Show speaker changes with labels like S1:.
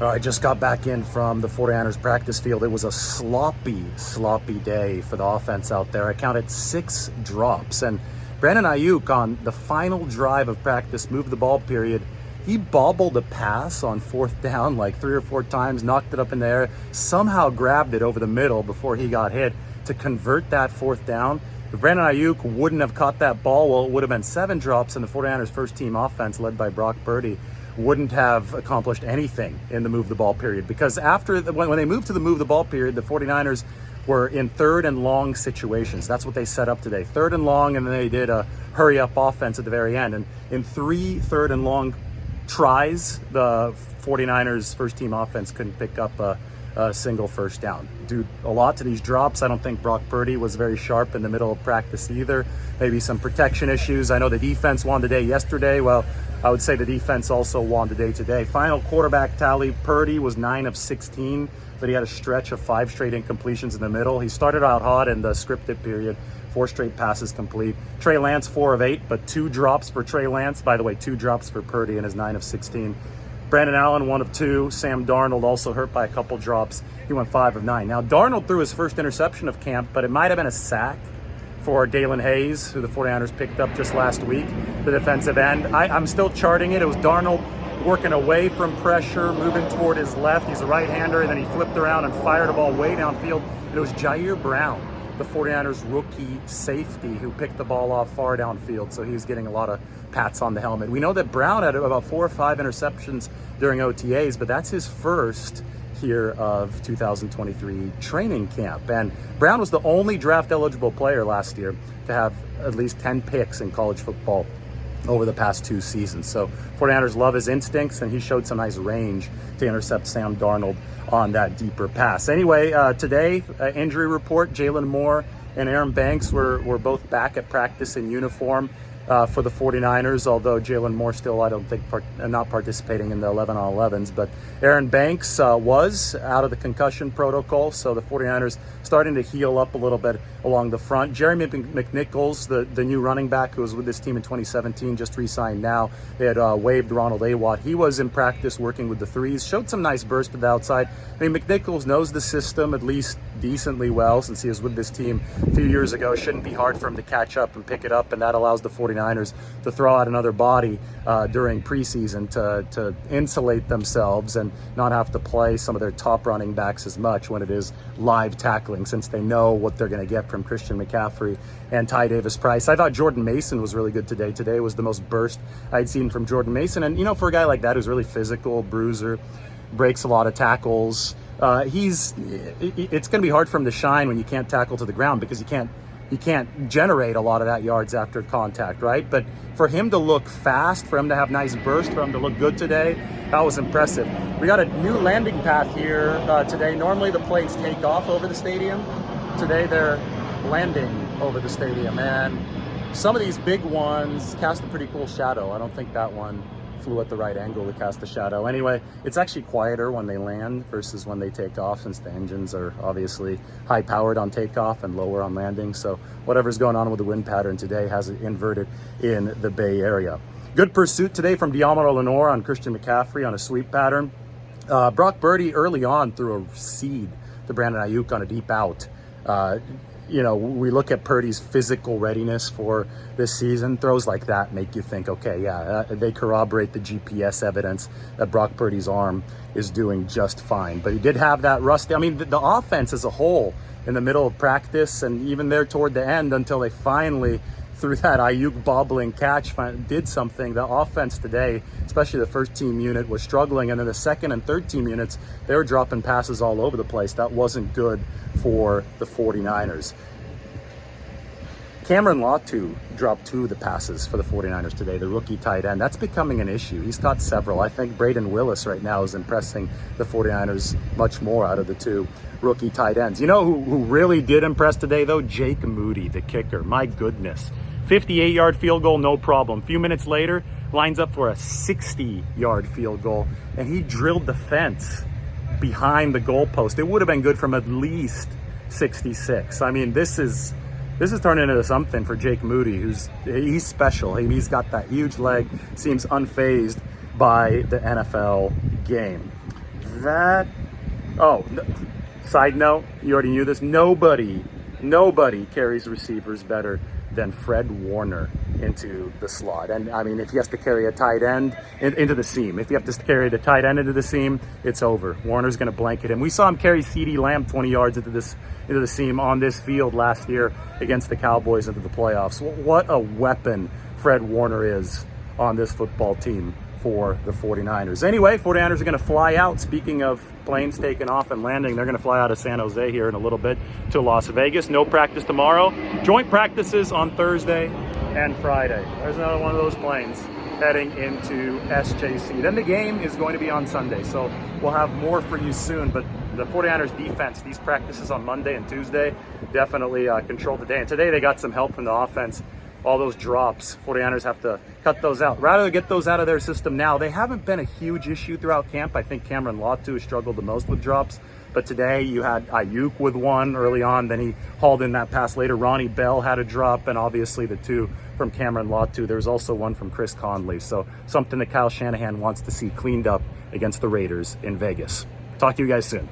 S1: I just got back in from the 49ers practice field. It was a sloppy day for the offense out there. I counted 6 drops. And Brandon Ayuk, on the final drive of practice, moved the ball period. He bobbled a pass on 4th down like 3 or 4 times, knocked it up in the air, somehow grabbed it over the middle before he got hit to convert that 4th down. If Brandon Ayuk wouldn't have caught that ball, well, it would have been 7 drops, and the 49ers first team offense led by Brock Purdy wouldn't have accomplished anything in the move the ball period, because when they moved to the move the ball period, the 49ers were in 3rd and long situations. That's what they set up today, 3rd and long, and then they did a hurry up offense at the very end. And in 3 3rd and long tries, the 49ers first team offense couldn't pick up a single first down. Due a lot to these drops. I don't think Brock Purdy was very sharp in the middle of practice either. Maybe some protection issues. I know the defense won the day yesterday. Well, I would say the defense also won the day today. Final quarterback tally, Purdy was 9 of 16, but he had a stretch of 5 straight incompletions in the middle. He started out hot in the scripted period, 4 straight passes complete. Trey Lance, 4 of 8, but 2 drops for Trey Lance. By the way, 2 drops for Purdy in his 9 of 16. Brandon Allen, 1 of 2. Sam Darnold also hurt by a couple drops. He went 5 of 9. Now, Darnold threw his first interception of camp, but it might have been a sack for Dalen Hayes, who the 49ers picked up just last week, the defensive end. I'm still charting it. It was Darnold working away from pressure, moving toward his left. He's a right-hander, and then he flipped around and fired a ball way downfield. And it was Jair Brown, the 49ers rookie safety, who picked the ball off far downfield, so he was getting a lot of pats on the helmet. We know that Brown had about 4 or 5 interceptions during OTAs, but that's his first here of 2023 training camp. And Brown was the only draft eligible player last year to have at least 10 picks in college football over the past 2 seasons. So 49ers love his instincts, and he showed some nice range to intercept Sam Darnold on that deeper pass. Anyway, today, injury report, Jalen Moore and Aaron Banks were both back at practice in uniform for the 49ers, although Jalen Moore still, I don't think, not participating in the 11-on-11s. But Aaron Banks was out of the concussion protocol, so the 49ers starting to heal up a little bit along the front. Jeremy McNichols, the new running back who was with this team in 2017, just re-signed now. They had waived Ronald Awatt. He was in practice working with the threes, showed some nice burst to the outside. I mean, McNichols knows the system at least decently well since he was with this team a few years ago. It shouldn't be hard for him to catch up and pick it up, and that allows the 49ers to throw out another body during preseason to insulate themselves and not have to play some of their top running backs as much when it is live tackling, since they know what they're going to get from Christian McCaffrey and Ty Davis-Price. I thought Jordan Mason was really good today. Today was the most burst I'd seen from Jordan Mason. And, you know, for a guy like that who's really physical, bruiser, breaks a lot of tackles, it's going to be hard for him to shine when you can't tackle to the ground, because you can't generate a lot of that yards after contact, right? But for him to look fast, for him to have nice burst, for him to look good today, that was impressive. We got a new landing path here today. Normally the planes take off over the stadium. Today they're landing over the stadium, and some of these big ones cast a pretty cool shadow. I don't think that one flew at the right angle to cast a shadow. Anyway, it's actually quieter when they land versus when they take off, since the engines are obviously high powered on takeoff and lower on landing. So whatever's going on with the wind pattern today has it inverted in the Bay Area. Good pursuit today from Diamaro Lenore on Christian McCaffrey on a sweep pattern. Brock Purdy early on threw a seed to Brandon Ayuk on a deep out. You know, we look at Purdy's physical readiness for this season. Throws like that make you think, okay, yeah, they corroborate the GPS evidence that Brock Purdy's arm is doing just fine. But he did have that rust. I mean, the offense as a whole in the middle of practice, and even there toward the end until they finally, through that Ayuk bobbling catch, did something. The offense today, especially the first team unit, was struggling. And then the second and third team units, they were dropping passes all over the place. That wasn't good for the 49ers. Cameron Latu dropped 2 of the passes for the 49ers today, the rookie tight end. That's becoming an issue. He's got several. I think Braden Willis right now is impressing the 49ers much more out of the 2 rookie tight ends. You know who really did impress today, though? Jake Moody, the kicker. My goodness. 58-yard field goal, no problem. A few minutes later, lines up for a 60-yard field goal, and he drilled the fence behind the goalpost. It would have been good from at least 66. I mean, this is turning into something for Jake Moody, he's special. He's got that huge leg, seems unfazed by the NFL game. That, oh, side note, you already knew this. Nobody carries receivers better than Fred Warner into the slot. And I mean, if he has to carry a tight end into the seam, if you have to carry the tight end into the seam, it's over. Warner's going to blanket him. We saw him carry CeeDee Lamb 20 yards into the seam on this field last year against the Cowboys into the playoffs. What a weapon Fred Warner is on this football team for the 49ers. Anyway, 49ers are going to fly out. Speaking of planes taking off and landing, they're going to fly out of San Jose here in a little bit to Las Vegas. No practice tomorrow. Joint practices on Thursday and Friday. There's another one of those planes heading into SJC. Then the game is going to be on Sunday, so we'll have more for you soon. But the 49ers defense, these practices on Monday and Tuesday, definitely controlled the day. And today they got some help from the offense. All those drops, 49ers have to cut those out. Rather get those out of their system now. They haven't been a huge issue throughout camp. I think Cameron Latu has struggled the most with drops. But today you had Ayuk with one early on, then he hauled in that pass later. Ronnie Bell had a drop, and obviously the two from Cameron Latu. There's also one from Chris Conley. So something that Kyle Shanahan wants to see cleaned up against the Raiders in Vegas. Talk to you guys soon.